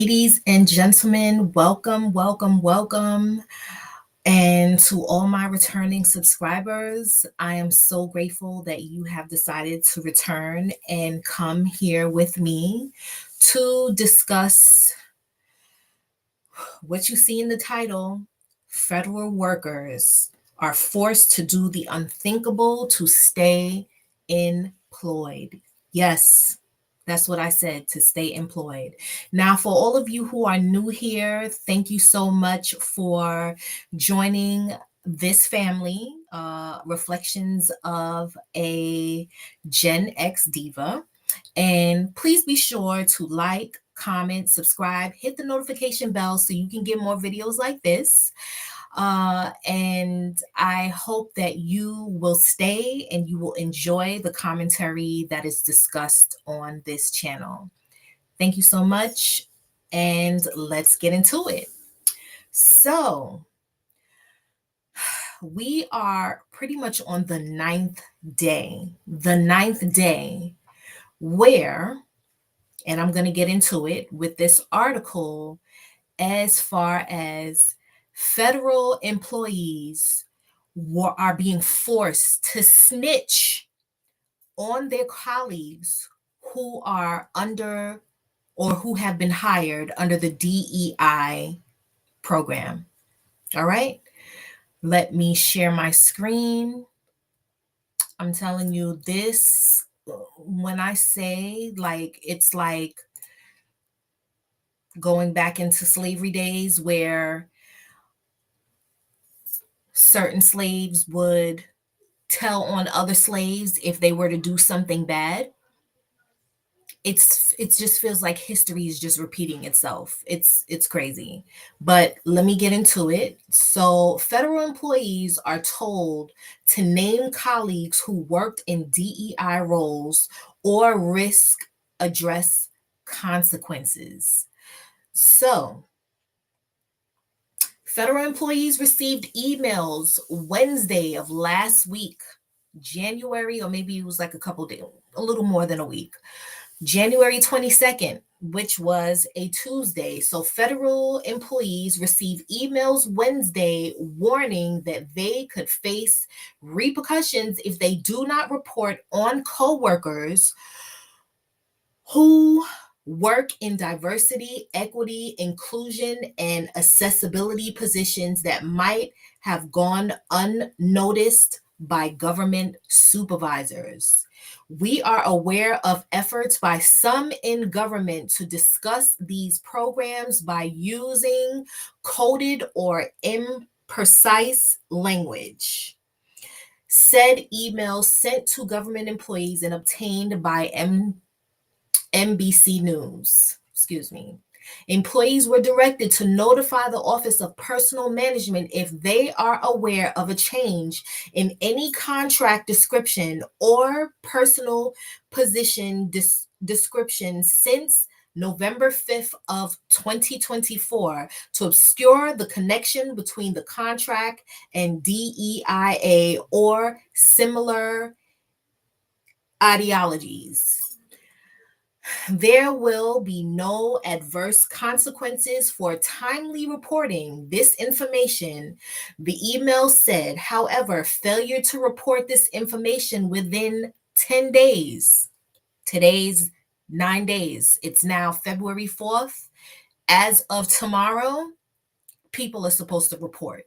Ladies and gentlemen, welcome, welcome, welcome. And to all my returning subscribers, I am so grateful that you have decided to return and come here with me to discuss what you see in the title. Federal workers are forced to do the unthinkable to stay employed. Yes, that's what I said, to stay employed. Now, for all of you who are new here, thank you so much for joining this family, Reflections of a Gen X Diva. And please be sure to like, comment, subscribe, hit the notification bell so you can get more videos like this. And I hope that you will stay and you will enjoy the commentary that is discussed on this channel. Thank you so much, and let's get into it. So, we are pretty much on the ninth day, where, and I'm going to get into it with this article, as far as federal employees are being forced to snitch on their colleagues who are under or who have been hired under the DEI program. All right, let me share my screen. I'm telling you this, when I say, like, it's like going back into slavery days where certain slaves would tell on other slaves if they were to do something bad. It just feels like history is just repeating itself. It's crazy. But let me get into it. So federal employees are told to name colleagues who worked in DEI roles or risk address consequences. So federal employees received emails Wednesday of last week, January, or maybe it was like a couple days, a little more than a week, January 22nd, which was a Tuesday. So federal employees received emails Wednesday warning that they could face repercussions if they do not report on coworkers who work in diversity, equity, inclusion, and accessibility positions that might have gone unnoticed by government supervisors. We are aware of efforts by some in government to discuss these programs by using coded or imprecise language. Said email sent to government employees and obtained by NBC News. Excuse me. Employees were directed to notify the Office of Personnel Management if they are aware of a change in any contract description or personal position description since November 5th of 2024 to obscure the connection between the contract and DEIA or similar ideologies. There will be no adverse consequences for timely reporting this information, the email said. However, failure to report this information within 10 days, today's 9 days, it's now February 4th. As of tomorrow, people are supposed to report.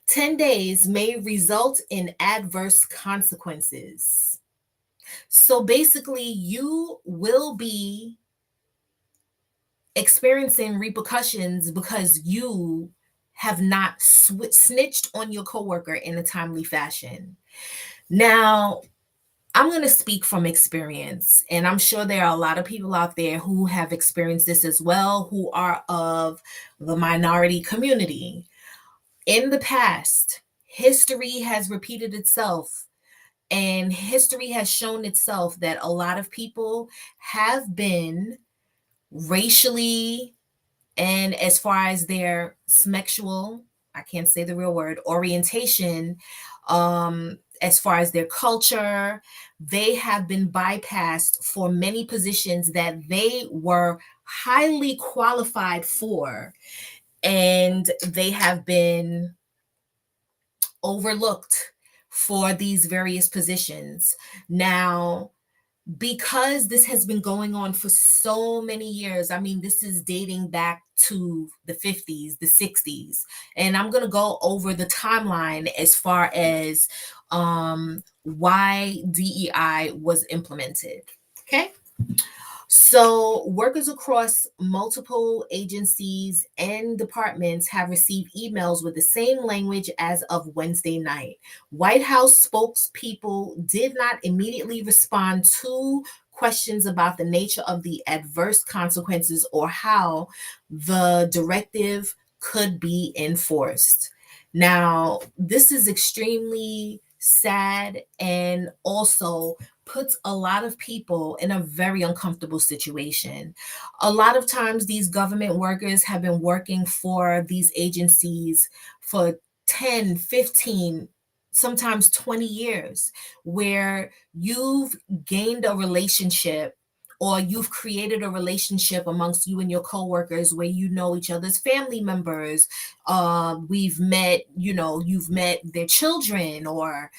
10 days may result in adverse consequences. So basically, you will be experiencing repercussions because you have not snitched on your coworker in a timely fashion. Now, I'm going to speak from experience, and I'm sure there are a lot of people out there who have experienced this as well, who are of the minority community. In the past, history has repeated itself, and history has shown itself that a lot of people have been racially, and as far as their sexual, I can't say the real word, orientation, as far as their culture, they have been bypassed for many positions that they were highly qualified for, and they have been overlooked for these various positions. Now, because this has been going on for so many years, I mean, this is dating back to the 50s, the 60s, and I'm going to go over the timeline as far as why DEI was implemented. Okay. So, workers across multiple agencies and departments have received emails with the same language as of Wednesday night. White House spokespeople did not immediately respond to questions about the nature of the adverse consequences or how the directive could be enforced. Now, this is extremely sad and also puts a lot of people in a very uncomfortable situation. A lot of times, these government workers have been working for these agencies for 10, 15, sometimes 20 years, where you've gained a relationship or you've created a relationship amongst you and your coworkers where you know each other's family members. We've met, you've met their children, or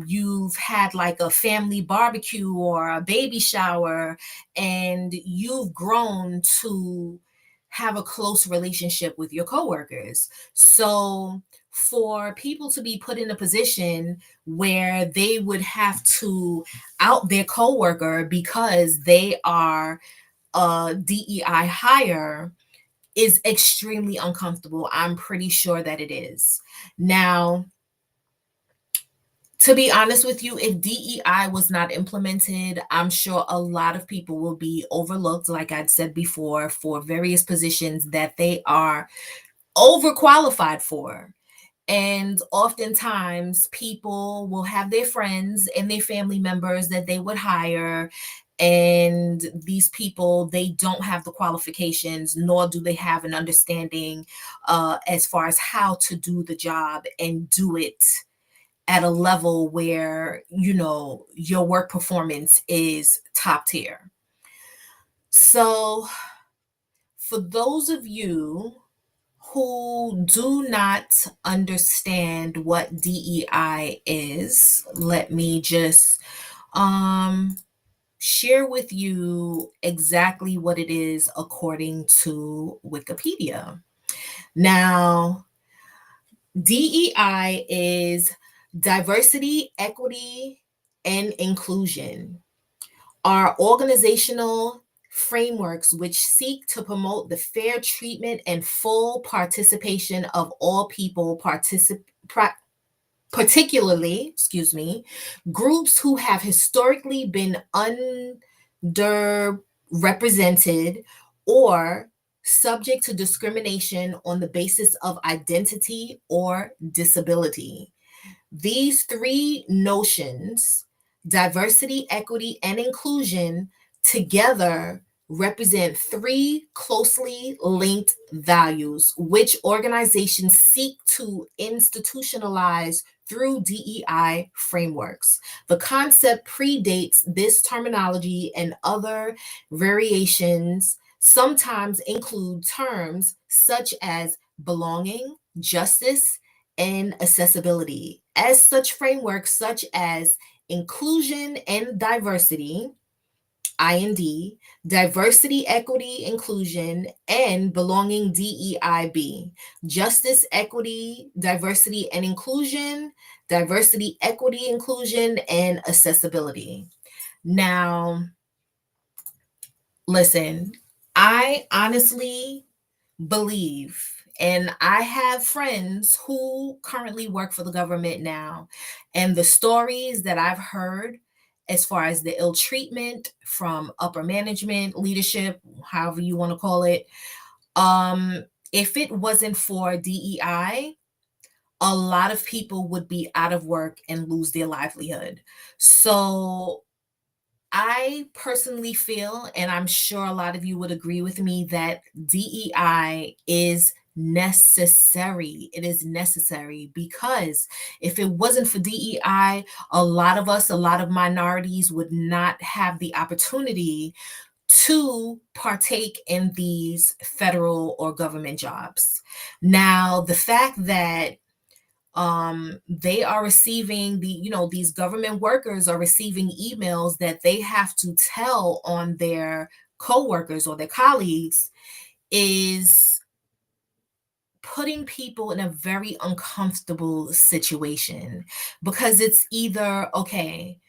you've had like a family barbecue or a baby shower, and you've grown to have a close relationship with your coworkers. So for people to be put in a position where they would have to out their coworker because they are a DEI hire is extremely uncomfortable. I'm pretty sure that it is. Now, to be honest with you, if DEI was not implemented, I'm sure a lot of people will be overlooked, like I'd said before, for various positions that they are overqualified for. And oftentimes, people will have their friends and their family members that they would hire. And these people, they don't have the qualifications, nor do they have an understanding as far as how to do the job and do it at a level where your work performance is top tier. So for those of you who do not understand what DEI is, let me just share with you exactly what it is according to Wikipedia. Now, DEI is diversity, equity, and inclusion, are organizational frameworks which seek to promote the fair treatment and full participation of all people, particularly, groups who have historically been underrepresented or subject to discrimination on the basis of identity or disability. These three notions, diversity, equity, and inclusion, together represent three closely linked values which organizations seek to institutionalize through DEI frameworks. The concept predates this terminology, and other variations sometimes include terms such as belonging, justice, and accessibility. As such, frameworks such as inclusion and diversity, IND, diversity, equity, inclusion, and belonging, DEIB, justice, equity, diversity, and inclusion, diversity, equity, inclusion, and accessibility. Now, listen, I honestly believe, and I have friends who currently work for the government now, and the stories that I've heard as far as the ill treatment from upper management, leadership, however you want to call it, if it wasn't for DEI, a lot of people would be out of work and lose their livelihood. So I personally feel, and I'm sure a lot of you would agree with me, that DEI is necessary. It is necessary because if it wasn't for DEI, a lot of us, a lot of minorities would not have the opportunity to partake in these federal or government jobs. Now, the fact that they are receiving these government workers are receiving emails that they have to tell on their coworkers or their colleagues is putting people in a very uncomfortable situation because it's either, okay,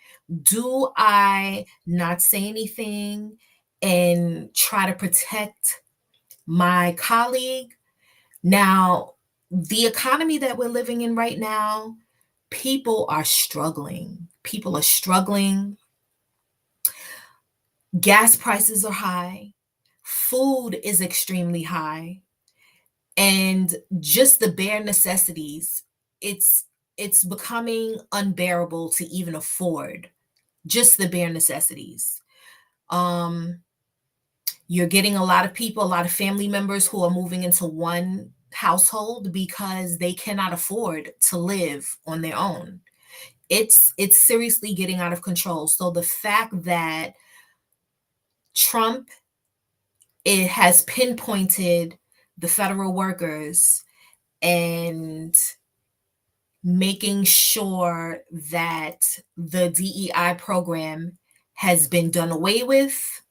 do I not say anything and try to protect my colleague? Now, the economy that we're living in right now, people are struggling. People are struggling. Gas prices are high. Food is extremely high. And just the bare necessities, it's it's becoming unbearable to even afford just the bare necessities. Um, you're getting a lot of people, a lot of family members who are moving into one household because they cannot afford to live on their own. It's seriously getting out of control. So the fact that Trump, it has pinpointed the federal workers and making sure that the DEI program has been done away with,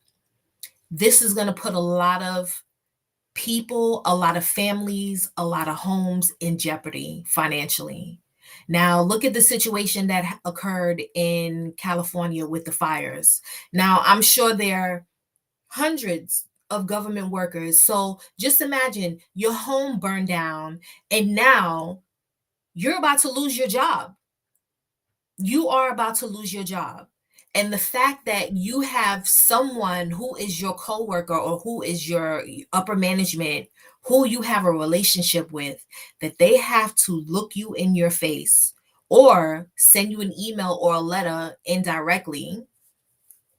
this is going to put a lot of people, a lot of families, a lot of homes in jeopardy financially. Now, look at the situation that occurred in California with the fires. Now, I'm sure there are hundreds of government workers. So just imagine your home burned down and now you're about to lose your job. You are about to lose your job. And the fact that you have someone who is your coworker or who is your upper management, who you have a relationship with, that they have to look you in your face or send you an email or a letter indirectly,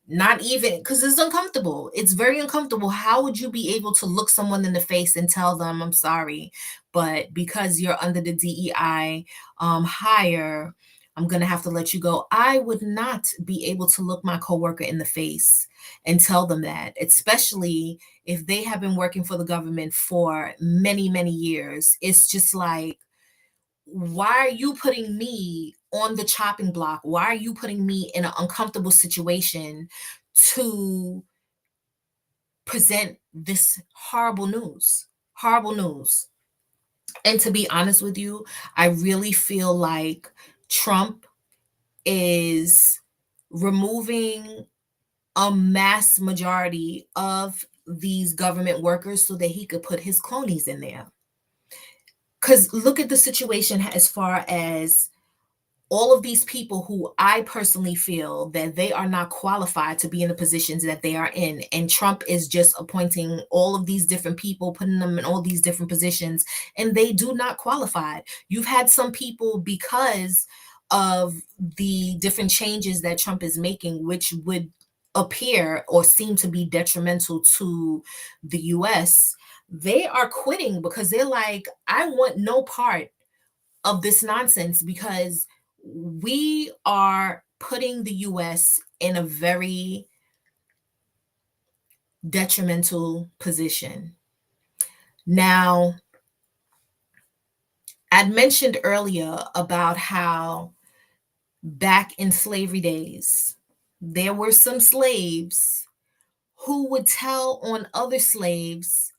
not even because it's uncomfortable. It's very uncomfortable. How would you be able to look someone in the face and tell them, I'm sorry, but because you're under the DEI hire, I'm going to have to let you go. I would not be able to look my coworker in the face and tell them that, especially if they have been working for the government for many, many years. It's just like, why are you putting me on the chopping block? Why are you putting me in an uncomfortable situation to present this horrible news? Horrible news. And to be honest with you, I really feel like Trump is removing a mass majority of these government workers so that he could put his cronies in there. Because look at the situation as far as all of these people who I personally feel that they are not qualified to be in the positions that they are in. And Trump is just appointing all of these different people, putting them in all these different positions, and they do not qualify. You've had some people, because of the different changes that Trump is making, which would appear or seem to be detrimental to the US, they are quitting because they're like, I want no part of this nonsense because we are putting the US in a very detrimental position. Now, I'd mentioned earlier about how back in slavery days, there were some slaves who would tell on other slaves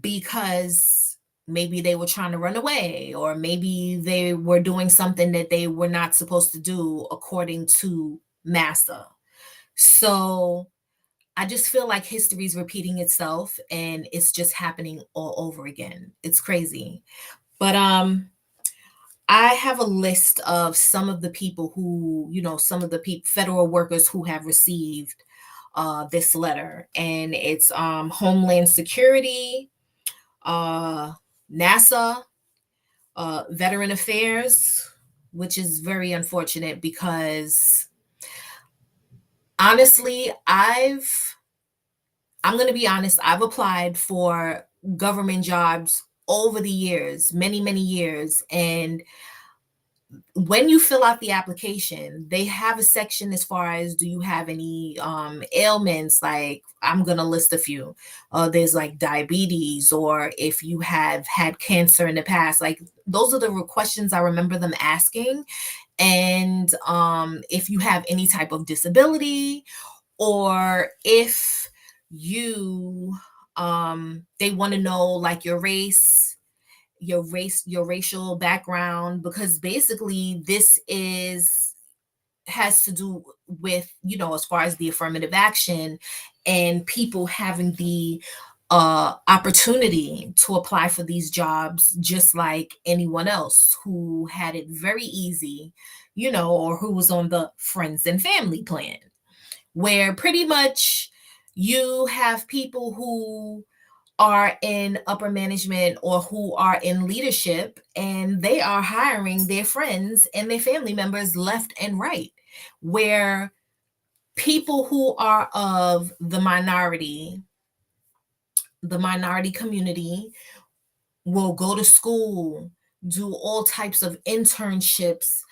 because maybe they were trying to run away or maybe they were doing something that they were not supposed to do according to massa. So I just feel like history is repeating itself and it's just happening all over again. It's crazy. But I have a list of some of the people who, some of the federal workers who have received this letter, and it's Homeland Security, uh, NASA, Veteran Affairs, which is very unfortunate because honestly, I'm going to be honest, I've applied for government jobs over the years, many, many years. And when you fill out the application, they have a section as far as, do you have any ailments? Like, I'm gonna list a few. There's like diabetes, or if you have had cancer in the past. Like, those are the questions I remember them asking. And if you have any type of disability, or if you they want to know like your racial background, because basically this is has to do with, as far as the affirmative action and people having the opportunity to apply for these jobs just like anyone else who had it very easy, or who was on the friends and family plan, where pretty much you have people who are in upper management or who are in leadership, and they are hiring their friends and their family members left and right, where people who are of the minority community will go to school, do all types of internships,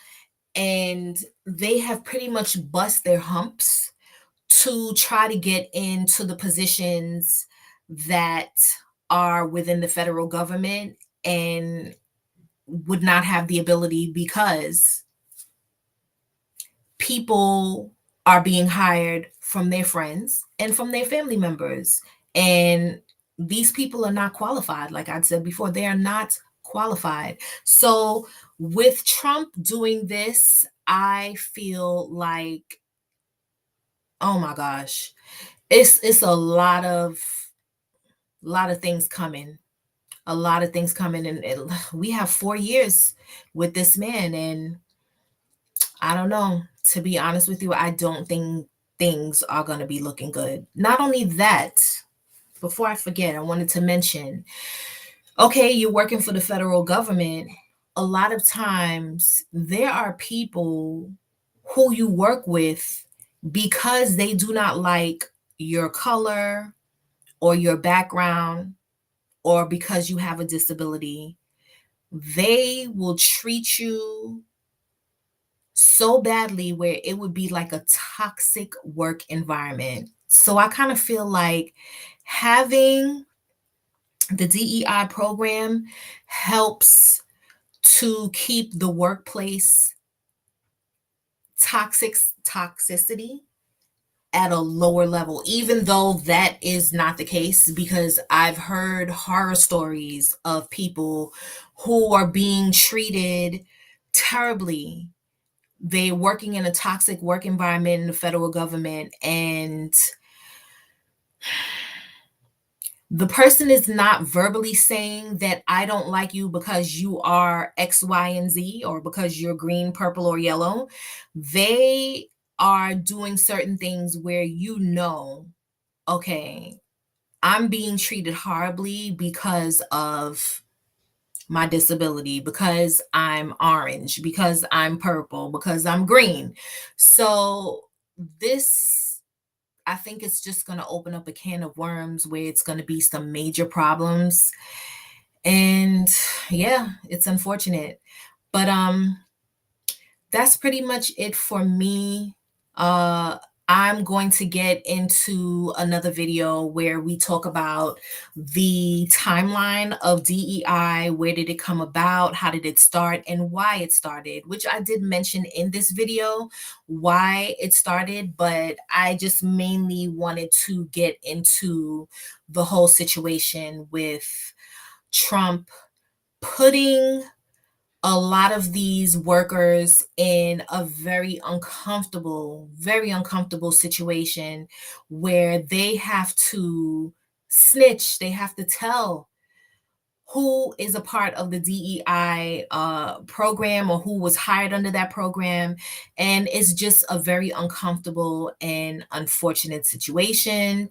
and they have pretty much bust their humps to try to get into the positions that are within the federal government, and would not have the ability because people are being hired from their friends and from their family members. And these people are not qualified. Like I said before, they are not qualified. So with Trump doing this, I feel like, oh my gosh, it's a lot of things coming, and we have 4 years with this man. And I don't know, to be honest with you, I don't think things are going to be looking good. Not only that, before I forget, I wanted to mention, okay, you're working for the federal government. A lot of times there are people who you work with because they do not like your color or your background, or because you have a disability. They will treat you so badly where it would be like a toxic work environment. So I kind of feel like having the DEI program helps to keep the workplace toxicity at a lower level, even though that is not the case, because I've heard horror stories of people who are being treated terribly. They working in a toxic work environment in the federal government, and the person is not verbally saying that I don't like you because you are X, Y, and Z, or because you're green, purple, or yellow. They are doing certain things where, okay, I'm being treated horribly because of my disability, because I'm orange, because I'm purple, because I'm green. So this, I think it's just going to open up a can of worms where it's going to be some major problems. And yeah, it's unfortunate. But that's pretty much it for me. Uh, I'm going to get into another video where we talk about the timeline of DEI. Where did it come about? How did it start? And why it started, which I did mention in this video, why it started, but I just mainly wanted to get into the whole situation with Trump putting a lot of these workers in a very uncomfortable situation where they have to snitch, they have to tell who is a part of the DEI program, or who was hired under that program. And it's just a very uncomfortable and unfortunate situation.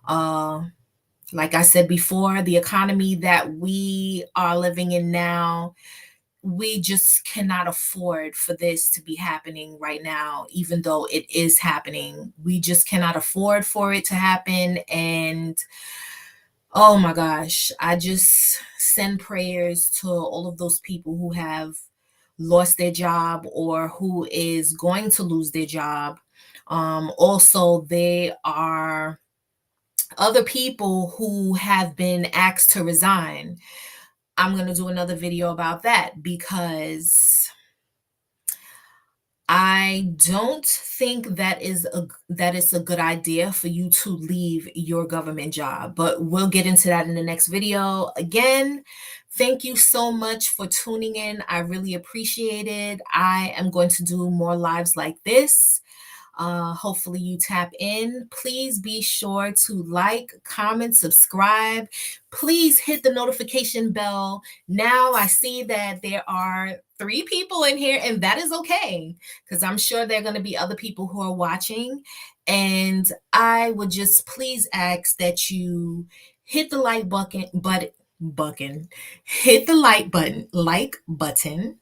Uh, like I said before, the economy that we are living in now, we just cannot afford for this to be happening right now, even though it is happening. We just cannot afford for it to happen. And Oh my gosh, I just send prayers to all of those people who have lost their job or who is going to lose their job. Also, there are other people who have been asked to resign. I'm going to do another video about that because I don't think that is a good idea for you to leave your government job, but we'll get into that in the next video. Again, thank you so much for tuning in. I really appreciate it. I am going to do more lives like this. Hopefully you tap in. Please be sure to like, comment, subscribe. Please hit the notification bell. Now I see that there are 3 people in here, and that is okay because I'm sure there are going to be other people who are watching. And I would just please ask that you hit the hit the like button,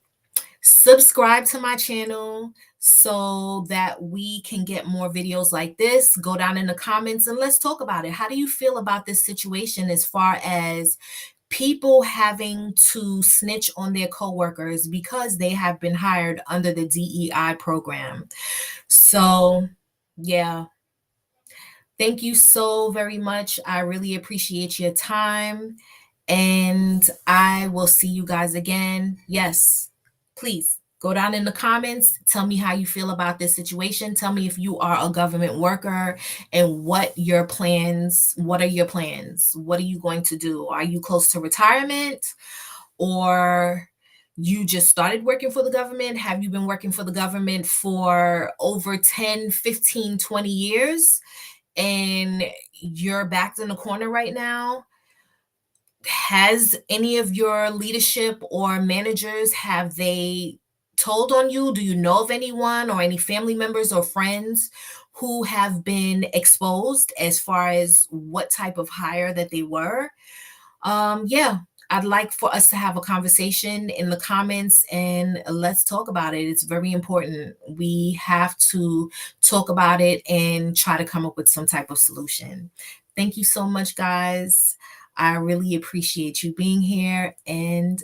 subscribe to my channel so that we can get more videos like this. Go down in the comments and let's talk about it. How do you feel about this situation as far as people having to snitch on their coworkers because they have been hired under the DEI program? So, yeah. Thank you so very much. I really appreciate your time. And I will see you guys again. Yes, please go down in the comments. Tell me how you feel about this situation. Tell me if you are a government worker and what are your plans? What are you going to do? Are you close to retirement, or you just started working for the government? Have you been working for the government for over 10, 15, 20 years? And you're backed in the corner right now? Has any of your leadership or managers, have they told on you? Do you know of anyone or any family members or friends who have been exposed as far as what type of hire that they were? Yeah, I'd like for us to have a conversation in the comments and let's talk about it. It's very important. We have to talk about it and try to come up with some type of solution. Thank you so much, guys. I really appreciate you being here, and